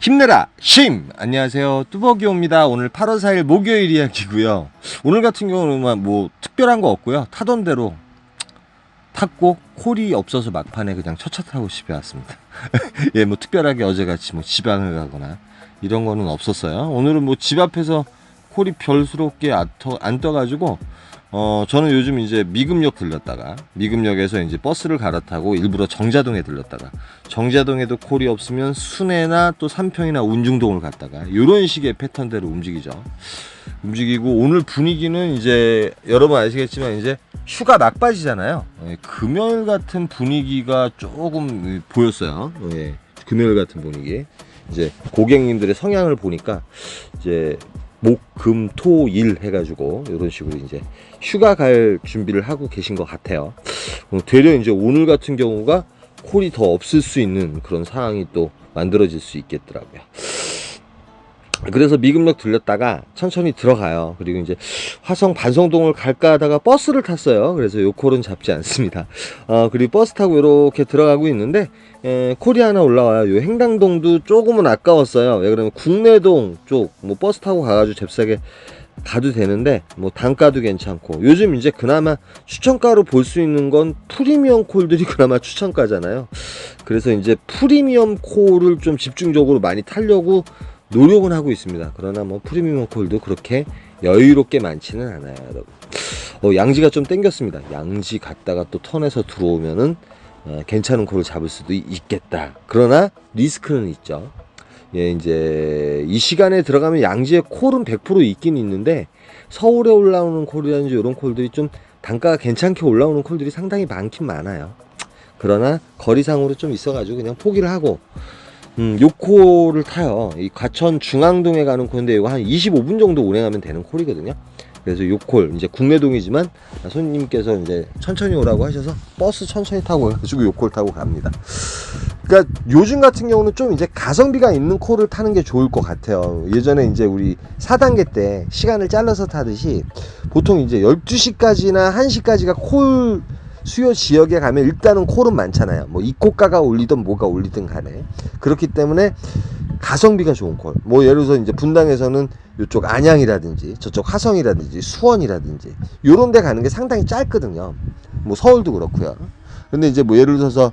힘내라 쉼! 안녕하세요, 뚜벅이옵니다. 오늘 8월 4일 목요일 이야기고요. 오늘 같은 경우는 뭐 특별한 거 없고요. 타던 대로 탔고 콜이 없어서 막판에 그냥 첫차 타고 집에 왔습니다. 예, 뭐 특별하게 어제같이 뭐 지방을 가거나 이런 거는 없었어요. 오늘은 뭐 집 앞에서 콜이 별스럽게 안 떠가지고 저는 요즘 이제 미금역 들렸다가 미금역에서 이제 버스를 갈아타고 일부러 정자동에 들렸다가 정자동에도 콜이 없으면 순회나 또 삼평이나 운중동을 갔다가 이런 식의 패턴대로 움직이고 오늘 분위기는 이제 여러분 아시겠지만 이제 휴가 막바지잖아요. 예, 금요일 같은 분위기가 조금 보였어요. 예, 금요일 같은 분위기. 이제 고객님들의 성향을 보니까 이제 목, 금, 토, 일 해가지고 이런 식으로 이제 휴가 갈 준비를 하고 계신 것 같아요. 되려 이제 오늘 같은 경우가 콜이 더 없을 수 있는 그런 상황이 또 만들어질 수 있겠더라고요. 그래서 미금역 들렸다가 천천히 들어가요. 그리고 이제 화성 반성동을 갈까 하다가 버스를 탔어요. 그래서 요 콜은 잡지 않습니다. 그리고 버스 타고 이렇게 들어가고 있는데 콜이 하나 올라와요. 요 행당동도 조금은 아까웠어요. 왜 그러면 국내동 쪽 뭐 버스 타고 가가지고 잽싸게 가도 되는데 뭐 단가도 괜찮고 요즘 이제 그나마 추천가로 볼 수 있는 건 프리미엄 콜들이 그나마 추천가잖아요. 그래서 이제 프리미엄 콜을 좀 집중적으로 많이 타려고 노력은 하고 있습니다. 그러나 뭐 프리미엄 콜도 그렇게 여유롭게 많지는 않아요, 여러분. 양지가 좀 땡겼습니다. 양지 갔다가 또 턴에서 들어오면은 괜찮은 콜을 잡을 수도 있겠다. 그러나 리스크는 있죠. 예, 이제 이 시간에 들어가면 양지에 콜은 100% 있긴 있는데 서울에 올라오는 콜이라든지 이런 콜들이 좀 단가가 괜찮게 올라오는 콜들이 상당히 많긴 많아요. 그러나 거리상으로 좀 있어가지고 그냥 포기를 하고 요 콜을 타요. 이 과천 중앙동에 가는 콜인데 이거 한 25분 정도 운행하면 되는 콜이거든요. 그래서 요 콜 이제 국내동이지만 손님께서 이제 천천히 오라고 하셔서 버스 천천히 타고 해가지고 요 콜 타고 갑니다. 그러니까 요즘 같은 경우는 좀 이제 가성비가 있는 콜을 타는 게 좋을 것 같아요. 예전에 이제 우리 4단계 때 시간을 잘라서 타듯이 보통 이제 12시까지나 1시까지가 콜 수요 지역에 가면 일단은 콜은 많잖아요. 뭐 입고가가 올리든 뭐가 올리든 간에 그렇기 때문에 가성비가 좋은 콜. 뭐 예를 들어서 이제 분당에서는 이쪽 안양이라든지 저쪽 화성이라든지 수원이라든지 요런 데 가는 게 상당히 짧거든요. 뭐 서울도 그렇고요. 근데 이제 뭐 예를 들어서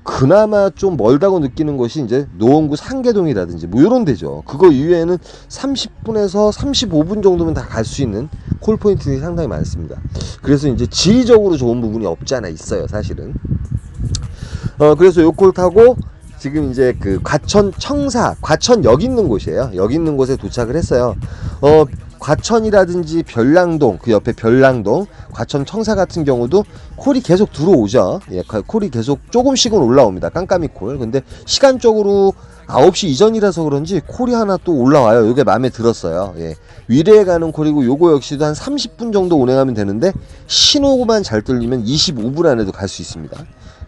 그나마 좀 멀다고 느끼는 것이 이제 노원구 상계동이라든지 뭐 요런 데죠. 그거 이외에는 30분에서 35분 정도면 다 갈 수 있는 콜 포인트들이 상당히 많습니다. 그래서 이제 지리적으로 좋은 부분이 없지 않아 있어요, 사실은. 그래서 요 콜 타고 지금 이제 그 과천 청사, 과천역 있는 곳이에요. 역 있는 곳에 도착을 했어요. 과천이라든지 별량동, 그 옆에 별량동, 과천 청사 같은 경우도 콜이 계속 들어오죠. 예, 콜이 계속 조금씩은 올라옵니다. 깜깜이 콜. 근데 시간적으로 9시 이전이라서 그런지 콜이 하나 또 올라와요. 요게 마음에 들었어요. 예. 위례에 가는 콜이고 요거 역시도 한 30분 정도 운행하면 되는데 신호만 잘 뚫리면 25분 안에도 갈 수 있습니다.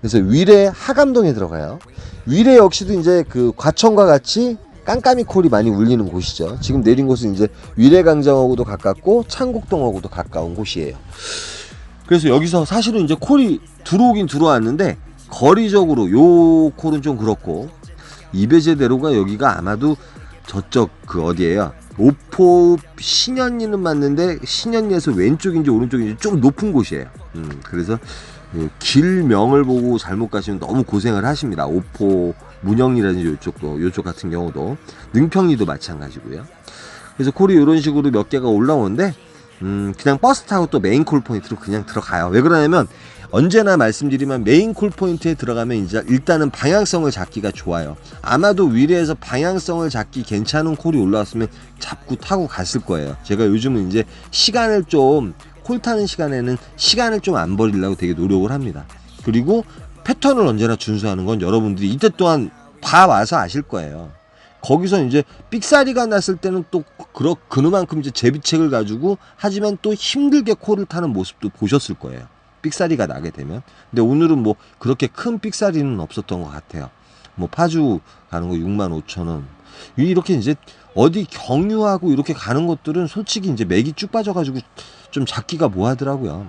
그래서 위례 하감동에 들어가요. 위례 역시도 이제 그 과천과 같이 깜깜이 콜이 많이 울리는 곳이죠. 지금 내린 곳은 이제 위례광장하고도 가깝고 창곡동하고도 가까운 곳이에요. 그래서 여기서 사실은 이제 콜이 들어오긴 들어왔는데 거리적으로 요 콜은 좀 그렇고 이배제대로가 여기가 아마도 저쪽 그 어디예요? 오포 신현리는 맞는데 신현리에서 왼쪽인지 오른쪽인지 좀 높은 곳이에요. 그래서 길명을 보고 잘못 가시면 너무 고생을 하십니다. 오포 문영리라든지 요쪽 같은 경우도 능평리도 마찬가지고요. 그래서 콜이 이런 식으로 몇 개가 올라오는데 그냥 버스 타고 또 메인 콜 포인트로 그냥 들어가요. 왜 그러냐면 언제나 말씀드리면 메인 콜 포인트에 들어가면 이제 일단은 방향성을 잡기가 좋아요. 아마도 위례에서 방향성을 잡기 괜찮은 콜이 올라왔으면 잡고 타고 갔을 거예요. 제가 요즘은 이제 시간을 좀 콜 타는 시간에는 시간을 좀 안 버리려고 되게 노력을 합니다. 그리고 패턴을 언제나 준수하는 건 여러분들이 이때 또한 봐와서 아실 거예요. 거기서 이제 삑사리가 났을 때는 또 그만큼 이제 제비책을 가지고 하지만 또 힘들게 콜을 타는 모습도 보셨을 거예요. 삑사리가 나게 되면. 근데 오늘은 뭐 그렇게 큰 삑사리는 없었던 것 같아요. 뭐 파주 가는 거 65,000원. 이렇게 이제 어디 경유하고 이렇게 가는 것들은 솔직히 이제 맥이 쭉 빠져가지고 좀 잡기가 뭐하더라고요.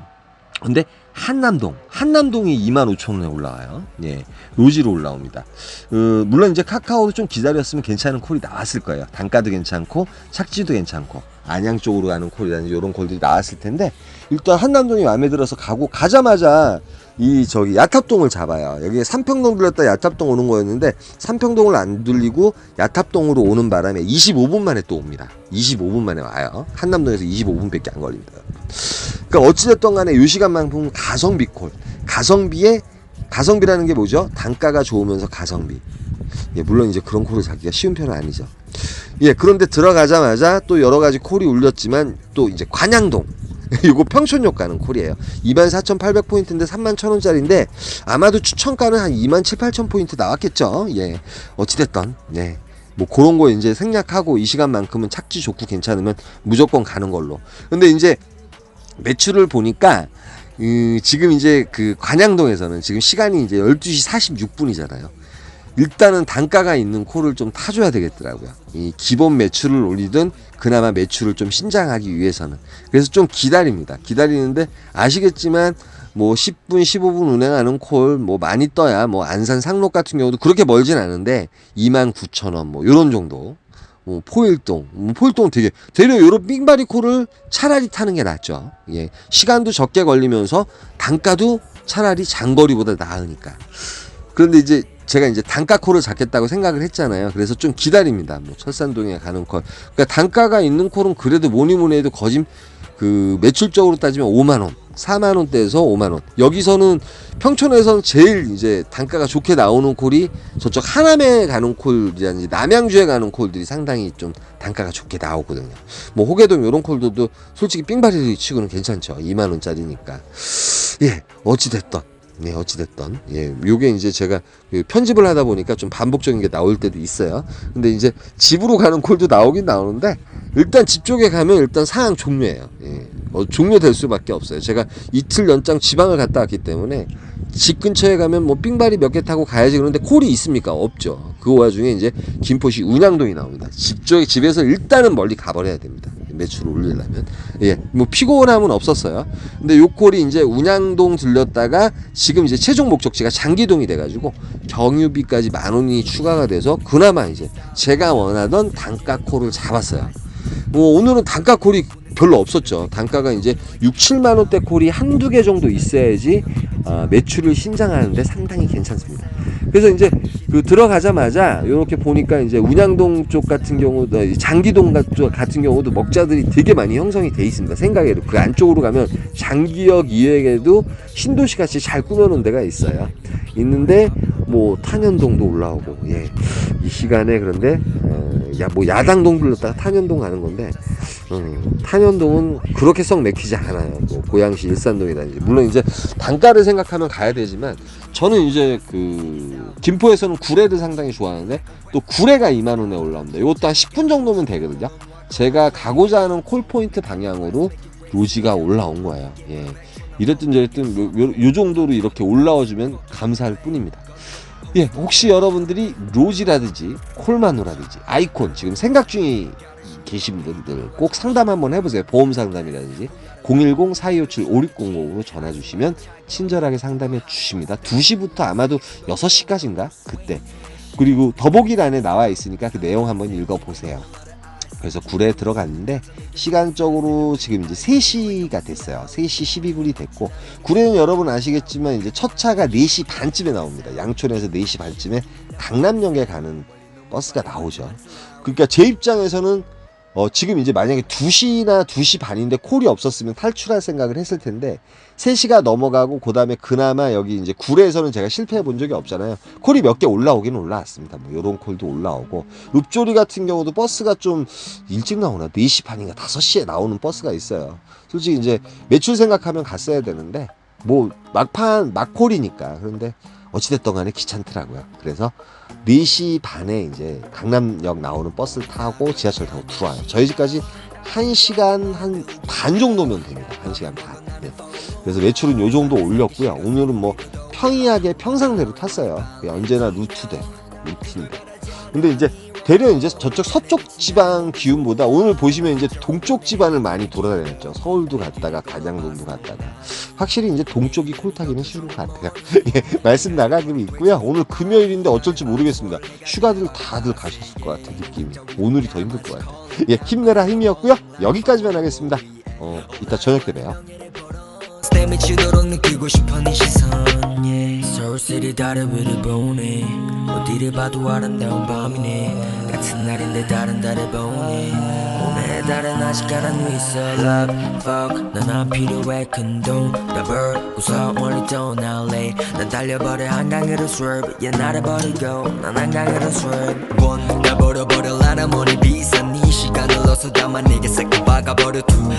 근데 한남동이 25,000원에 올라와요. 예, 로지로 올라옵니다. 물론 이제 카카오도 좀 기다렸으면 괜찮은 콜이 나왔을 거예요. 단가도 괜찮고 착지도 괜찮고 안양 쪽으로 가는 콜이라든지 이런 콜들이 나왔을 텐데, 일단 한남동이 마음에 들어서 가자마자 이 저기 야탑동을 잡아요. 여기 삼평동 들렸다 야탑동 오는 거였는데 삼평동을 안 들리고 야탑동으로 오는 바람에 25분 만에 또 옵니다. 25분 만에 와요. 한남동에서 25분밖에 안 걸립니다. 그러니까 어찌됐든 간에 이 시간만큼 가성비 콜. 가성비라는 게 뭐죠? 단가가 좋으면서 가성비. 예, 물론 이제 그런 콜을 잡기가 쉬운 편은 아니죠. 예, 그런데 들어가자마자 또 여러 가지 콜이 울렸지만 또 이제 관양동. 이거 평촌역 가는 콜이에요. 24,800포인트인데 31,000원짜리인데 아마도 추천가는 한 27,000포인트 나왔겠죠. 예, 어찌됐던, 네. 뭐 그런 거 이제 생략하고 이 시간만큼은 착지 좋고 괜찮으면 무조건 가는 걸로. 근데 이제 매출을 보니까 지금 이제 그 관양동에서는 지금 시간이 이제 12시 46분이잖아요. 일단은 단가가 있는 콜을 좀 타줘야 되겠더라고요. 이 기본 매출을 올리든 그나마 매출을 좀 신장하기 위해서는. 그래서 좀 기다립니다. 기다리는데 아시겠지만 뭐 10분 15분 운행하는 콜 뭐 많이 떠야 뭐 안산 상록 같은 경우도 그렇게 멀진 않은데 29,000원 뭐 요런 정도. 포일동 되려 요런 삥바리 콜을 차라리 타는 게 낫죠. 예, 시간도 적게 걸리면서 단가도 차라리 장거리보다 나으니까. 그런데 이제 제가 이제 단가 콜을 잡겠다고 생각을 했잖아요. 그래서 좀 기다립니다. 뭐 철산동에 가는 콜. 그러니까 단가가 있는 콜은 그래도 뭐니 해도 그 매출적으로 따지면 5만 원, 4만 원대에서 5만 원. 여기서는 평촌에서는 제일 이제 단가가 좋게 나오는 콜이 저쪽 하남에 가는 콜이라든지 남양주에 가는 콜들이 상당히 좀 단가가 좋게 나오거든요. 뭐 호계동 이런 콜들도 솔직히 삥바리 치고는 괜찮죠. 2만 원짜리니까. 예, 어찌됐던. 네, 어찌됐던. 예, 요게 이제 제가 편집을 하다 보니까 좀 반복적인 게 나올 때도 있어요. 근데 이제 집으로 가는 콜도 나오긴 나오는데, 일단 집 쪽에 가면 일단 상황 종료예요. 예, 종료될 수밖에 없어요. 제가 이틀 연장 지방을 갔다 왔기 때문에 집 근처에 가면 뭐 삥바리 몇 개 타고 가야지. 그런데 콜이 있습니까? 없죠. 그 와중에 이제 김포시 운양동이 나옵니다. 집에서 일단은 멀리 가버려야 됩니다. 매출을 올리려면. 예, 뭐 피곤함은 없었어요. 근데 요 콜이 이제 운양동 들렸다가 지금 이제 최종 목적지가 장기동이 돼가지고 경유비까지 10,000원이 추가가 돼서 그나마 이제 제가 원하던 단가 콜을 잡았어요. 뭐 오늘은 단가 콜이 별로 없었죠. 단가가 이제 6, 7만 원대 콜이 한두 개 정도 있어야지 매출을 신장하는데 상당히 괜찮습니다. 그래서 이제 그 들어가자마자 이렇게 보니까 이제 운양동 쪽 같은 경우도 장기동 같은 경우도 먹자들이 되게 많이 형성이 돼 있습니다. 생각에도 그 안쪽으로 가면 장기역 이외에도 신도시 같이 잘 꾸며놓은 데가 있어요. 있는데 뭐 탄현동도 올라오고, 예, 이 시간에. 그런데 뭐 야당동 불렀다가 탄현동 가는 건데 탄현동은 그렇게 썩 맥히지 않아요. 뭐 고양시 일산동이라든지. 물론 이제 단가를 생각하면 가야 되지만 저는 이제 그 김포에서는 구례를 상당히 좋아하는데 또 구례가 2만 원에 올라옵니다. 이것도 한 10분 정도면 되거든요. 제가 가고자 하는 콜포인트 방향으로 로지가 올라온 거예요. 예, 이랬든 저랬든 요 정도로 이렇게 올라와주면 감사할 뿐입니다. 예, 혹시 여러분들이 로지라든지 콜마노라든지 아이콘 지금 생각 중에 계신 분들 꼭 상담 한번 해보세요. 보험 상담이라든지 010-4257-5600으로 전화 주시면 친절하게 상담해 주십니다. 2시부터 아마도 6시까지인가 그때. 그리고 더보기란에 나와 있으니까 그 내용 한번 읽어보세요. 그래서 구례에 들어갔는데 시간적으로 지금 이제 3시가 됐어요. 3시 12분이 됐고, 구례는 여러분 아시겠지만 이제 첫 차가 4시 반쯤에 나옵니다. 양촌에서 4시 반쯤에 강남역에 가는 버스가 나오죠. 그러니까 제 입장에서는 지금 이제 만약에 2시나 2시 반인데 콜이 없었으면 탈출할 생각을 했을 텐데 3시가 넘어가고 그다음에 그나마 여기 이제 구례에서는 제가 실패해 본 적이 없잖아요. 콜이 몇 개 올라오긴 올라왔습니다. 뭐 요런 콜도 올라오고, 읍조리 같은 경우도 버스가 좀 일찍 나오나 4시 반인가 5시에 나오는 버스가 있어요. 솔직히 이제 매출 생각하면 갔어야 되는데 뭐 막콜이니까. 그런데 어찌됐든 간에 귀찮더라고요. 그래서 4시 반에 이제 강남역 나오는 버스를 타고 지하철 타고 들어와요. 저희 집까지 1시간 한 반 정도면 됩니다. 1시간 반. 네. 그래서 매출은 요 정도 올렸고요. 오늘은 뭐 평이하게 평상대로 탔어요. 언제나 루트인데. 근데 이제 대려 이제 저쪽 서쪽 지방 기운보다 오늘 보시면 이제 동쪽 지방을 많이 돌아다녔죠. 서울도 갔다가 간양동도 갔다가 확실히 이제 동쪽이 콜타기는 쉬운 것 같아요. 예, 말씀 나가김이 있고요. 오늘 금요일인데 어쩔지 모르겠습니다. 휴가들 다들 가셨을 것 같은 느낌이. 오늘이 더 힘들 것 같아요. 예, 힘내라 힘이었고요. 여기까지만 하겠습니다. 이따 저녁 때 봬요. 미치도록 느끼고 싶어 네 시선 yeah. 서울시리 달을 위를 보네 어디를 봐도 아름다운 밤이네 같은 날인데 다른 달을 보네 오늘의 달은 아직 가란 위 있어 Love, fuck 난 안 필요해 큰돈 더블 웃어 멀리 떠날래 난 달려버려 한강으로 swerve yeah 나를 버리고 난 한강으로 swerve One 날 버려버려 나는 머리 비싼 네 시간을 넣어서 담아 내게 새까 박아버려 Two